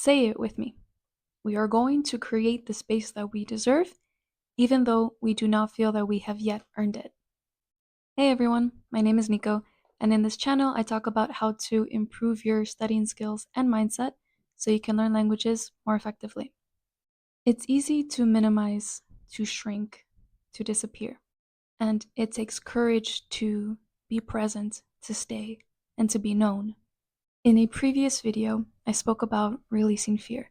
Say it with me. We are going to create the space that we deserve, even though we do not feel that we have yet earned it. Hey everyone, my name is Nico, and in this channel I talk about how to improve your studying skills and mindset so you can learn languages more effectively. It's easy to minimize, to shrink, to disappear, and it takes courage to be present, to stay, and to be known. In a previous video, I spoke about releasing fear.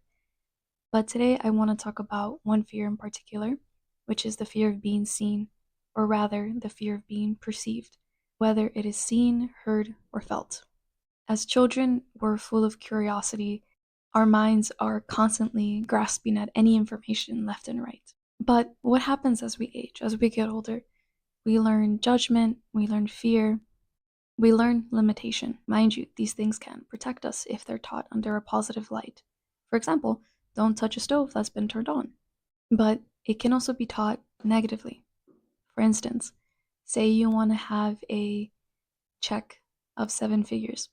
But today I want to talk about one fear in particular, which is the fear of being seen, or rather, the fear of being perceived, whether it is seen, heard, or felt. As children, we're full of curiosity. Our minds are constantly grasping at any information left and right. But what happens as we age, as we get older? We learn judgment, we learn fear, we learn limitation. Mind you, these things can protect us if they're taught under a positive light. For example, don't touch a stove that's been turned on. But it can also be taught negatively. For instance, say you want to have a check of 7 figures,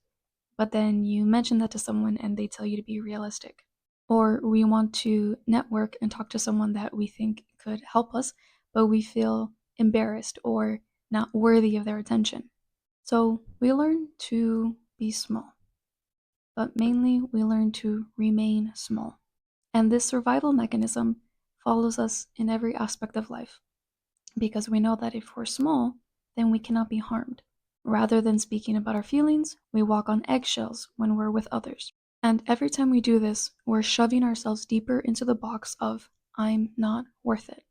but then you mention that to someone and they tell you to be realistic. Or we want to network and talk to someone that we think could help us, but we feel embarrassed or not worthy of their attention. So we learn to be small, but mainly we learn to remain small. And this survival mechanism follows us in every aspect of life, because we know that if we're small, then we cannot be harmed. Rather than speaking about our feelings, we walk on eggshells when we're with others. And every time we do this, we're shoving ourselves deeper into the box of, I'm not worth it.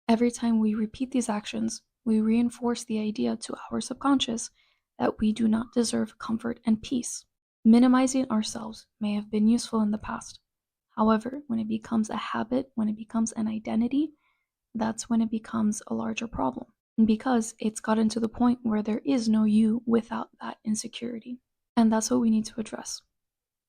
Every time we repeat these actions, we reinforce the idea to our subconscious that we do not deserve comfort and peace. Minimizing ourselves may have been useful in the past. However, when it becomes a habit, when it becomes an identity, that's when it becomes a larger problem, because it's gotten to the point where there is no you without that insecurity. And that's what we need to address.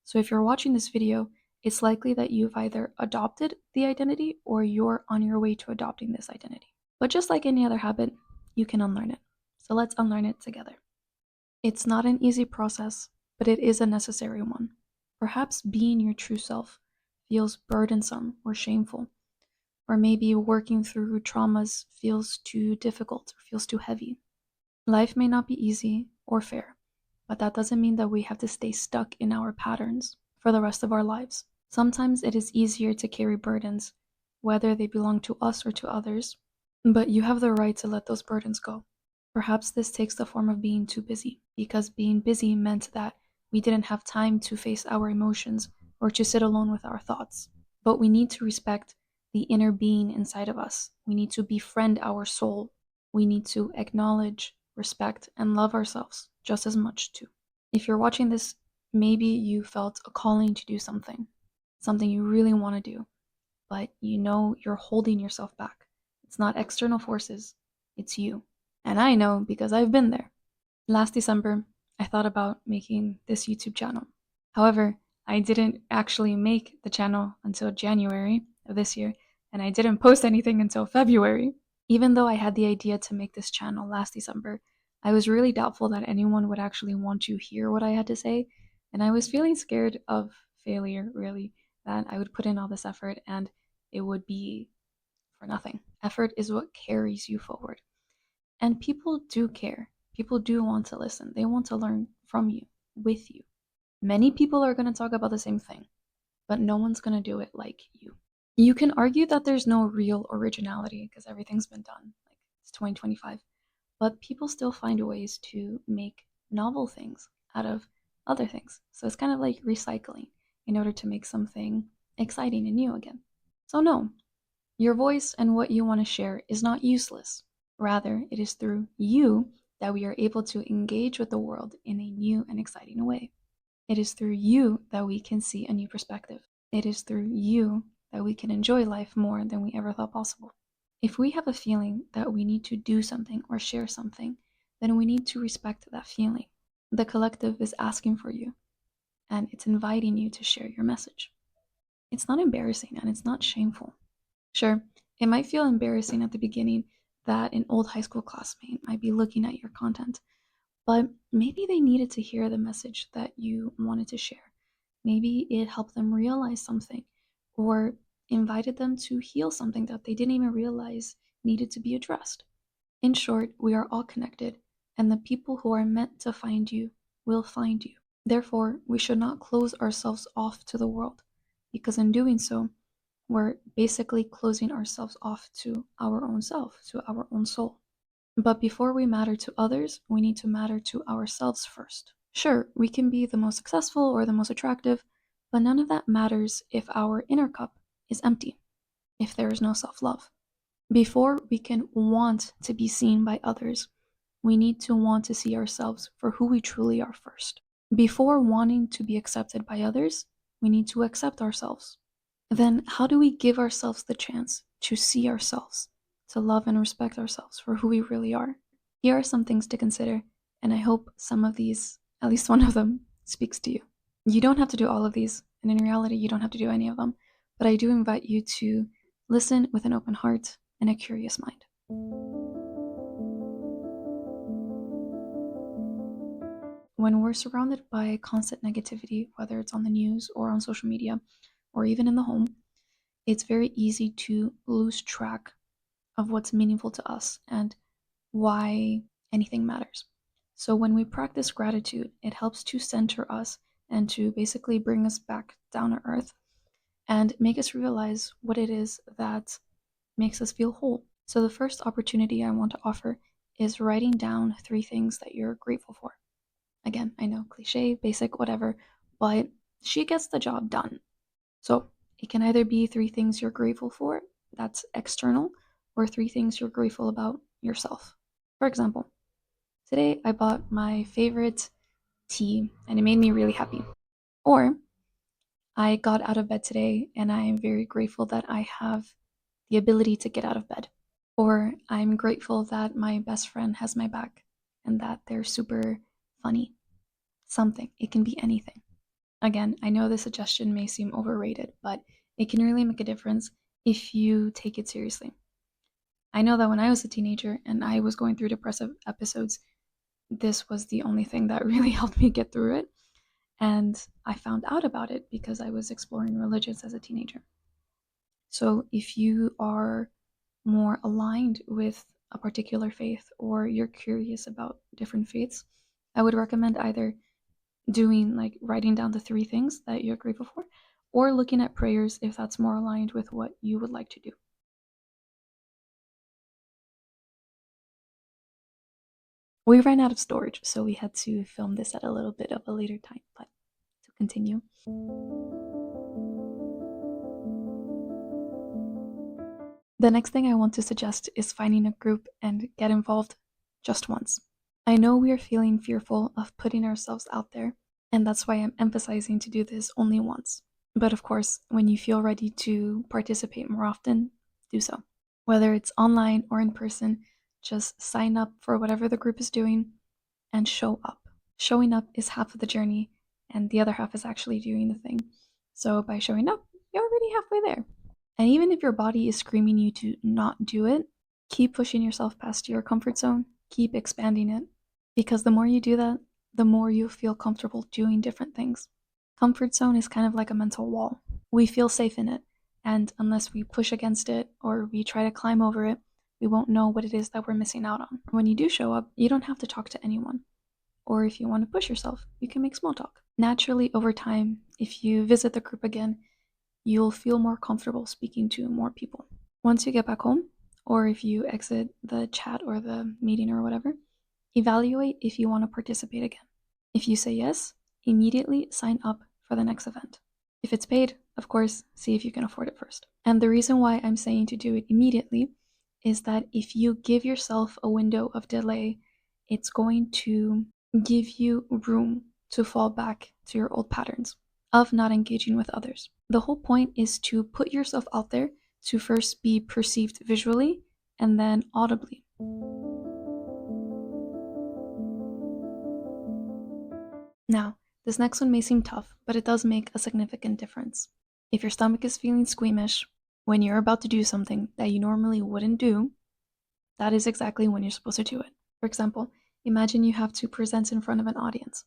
So if you're watching this video, it's likely that you've either adopted the identity or you're on your way to adopting this identity. But just like any other habit, you can unlearn it. So let's unlearn it together. It's not an easy process, but it is a necessary one. Perhaps being your true self feels burdensome or shameful, or maybe working through traumas feels too difficult or feels too heavy. Life may not be easy or fair, but that doesn't mean that we have to stay stuck in our patterns for the rest of our lives. Sometimes it is easier to carry burdens, whether they belong to us or to others, but you have the right to let those burdens go. Perhaps this takes the form of being too busy, because being busy meant that we didn't have time to face our emotions or to sit alone with our thoughts. But we need to respect the inner being inside of us. We need to befriend our soul. We need to acknowledge, respect, and love ourselves just as much too. If you're watching this, maybe you felt a calling to do something you really want to do, but you know you're holding yourself back. It's not external forces, it's you. And I know because I've been there. Last December, I thought about making this YouTube channel. However, I didn't actually make the channel until January of this year, and I didn't post anything until February. Even though I had the idea to make this channel last December, I was really doubtful that anyone would actually want to hear what I had to say, and I was feeling scared of failure, really, that I would put in all this effort and it would be for nothing. Effort is what carries you forward. And people do care. People do want to listen. They want to learn from you, with you. Many people are going to talk about the same thing, but no one's going to do it like you. You can argue that there's no real originality because everything's been done. Like, it's 2025. But people still find ways to make novel things out of other things. So it's kind of like recycling in order to make something exciting and new again. So no, your voice and what you want to share is not useless. Rather, it is through you that we are able to engage with the world in a new and exciting way. It is through you that we can see a new perspective. It is through you that we can enjoy life more than we ever thought possible. If we have a feeling that we need to do something or share something, then we need to respect that feeling. The collective is asking for you, and it's inviting you to share your message. It's not embarrassing and it's not shameful. Sure, it might feel embarrassing at the beginning that an old high school classmate might be looking at your content, but maybe they needed to hear the message that you wanted to share. Maybe it helped them realize something or invited them to heal something that they didn't even realize needed to be addressed. In short, we are all connected, and the people who are meant to find you will find you. Therefore, we should not close ourselves off to the world, because in doing so, we're basically closing ourselves off to our own self, to our own soul. But before we matter to others, we need to matter to ourselves first. Sure, we can be the most successful or the most attractive, but none of that matters if our inner cup is empty, if there is no self love. Before we can want to be seen by others, we need to want to see ourselves for who we truly are first. Before wanting to be accepted by others, we need to accept ourselves. Then, how do we give ourselves the chance to see ourselves, to love and respect ourselves for who we really are? Here are some things to consider, and I hope some of these, at least one of them, speaks to you. You don't have to do all of these, and in reality, you don't have to do any of them, but I do invite you to listen with an open heart and a curious mind. When we're surrounded by constant negativity, whether it's on the news or on social media or even in the home, it's very easy to lose track of what's meaningful to us and why anything matters. So when we practice gratitude, it helps to center us and to basically bring us back down to earth and make us realize what it is that makes us feel whole. So the first opportunity I want to offer is writing down 3 things that you're grateful for. Again, I know, cliche, basic, whatever, but she gets the job done. So it can either be 3 things you're grateful for, that's external, or 3 things you're grateful about yourself. For example, today I bought my favorite tea and it made me really happy. Or I got out of bed today and I am very grateful that I have the ability to get out of bed. Or I'm grateful that my best friend has my back and that they're super funny. Something. It can be anything. Again, I know this suggestion may seem overrated, but it can really make a difference if you take it seriously. I know that when I was a teenager and I was going through depressive episodes, this was the only thing that really helped me get through it. And I found out about it because I was exploring religions as a teenager. So if you are more aligned with a particular faith or you're curious about different faiths, I would recommend either doing like writing down the 3 things that you're grateful for or looking at prayers if that's more aligned with what you would like to do. We ran out of storage, so we had to film this at a little bit of a later time, but to continue. The next thing I want to suggest is finding a group and get involved just once. I know we are feeling fearful of putting ourselves out there, and that's why I'm emphasizing to do this only once. But of course, when you feel ready to participate more often, do so. Whether it's online or in person, just sign up for whatever the group is doing and show up. Showing up is half of the journey, and the other half is actually doing the thing. So by showing up, you're already halfway there. And even if your body is screaming you to not do it, keep pushing yourself past your comfort zone, keep expanding it. Because the more you do that, the more you feel comfortable doing different things. Comfort zone is kind of like a mental wall. We feel safe in it, and unless we push against it or we try to climb over it, we won't know what it is that we're missing out on. When you do show up, you don't have to talk to anyone. Or if you want to push yourself, you can make small talk. Naturally, over time, if you visit the group again, you'll feel more comfortable speaking to more people. Once you get back home, or if you exit the chat or the meeting or whatever, evaluate if you want to participate again. If you say yes, immediately sign up for the next event. If it's paid, of course, see if you can afford it first. And the reason why I'm saying to do it immediately is that if you give yourself a window of delay, it's going to give you room to fall back to your old patterns of not engaging with others. The whole point is to put yourself out there to first be perceived visually and then audibly. Now, this next one may seem tough, but it does make a significant difference. If your stomach is feeling squeamish when you're about to do something that you normally wouldn't do, that is exactly when you're supposed to do it. For example, imagine you have to present in front of an audience.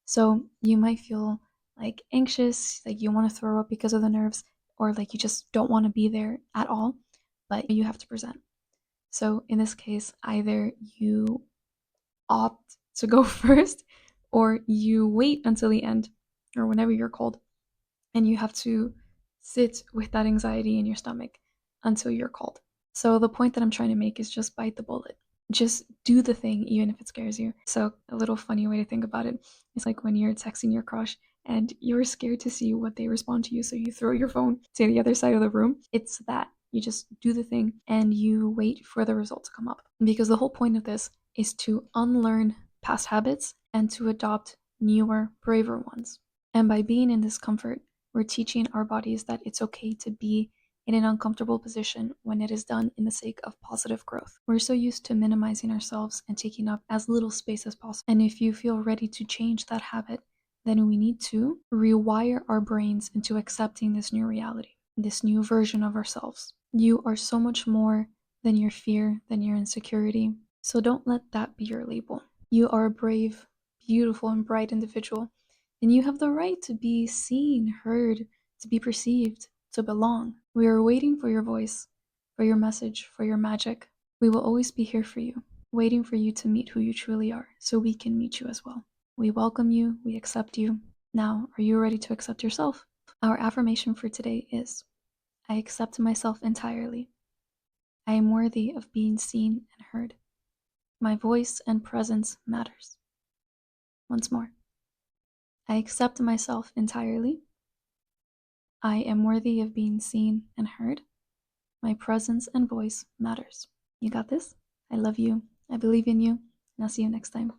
So you might feel like anxious, like you want to throw up because of the nerves, or like you just don't want to be there at all, but you have to present. So in this case, either you opt to go first or you wait until the end or whenever you're called, and you have to sit with that anxiety in your stomach until you're called. So the point that I'm trying to make is just bite the bullet. Just do the thing even if it scares you. So a little funny way to think about it is like when you're texting your crush and you're scared to see what they respond to you, so you throw your phone to the other side of the room. It's that. You just do the thing and you wait for the result to come up. Because the whole point of this is to unlearn past habits and to adopt newer, braver ones. And by being in discomfort, we're teaching our bodies that it's okay to be in an uncomfortable position when it is done in the sake of positive growth. We're so used to minimizing ourselves and taking up as little space as possible. And if you feel ready to change that habit, then we need to rewire our brains into accepting this new reality, this new version of ourselves. You are so much more than your fear, than your insecurity. So don't let that be your label. You are a brave, beautiful, and bright individual, and you have the right to be seen, heard, to be perceived, to belong. We are waiting for your voice, for your message, for your magic. We will always be here for you, waiting for you to meet who you truly are, so we can meet you as well. We welcome you, we accept you. Now, are you ready to accept yourself? Our affirmation for today is, I accept myself entirely. I am worthy of being seen and heard. My voice and presence matters. Once more. I accept myself entirely. I am worthy of being seen and heard. My presence and voice matters. You got this? I love you. I believe in you. And I'll see you next time.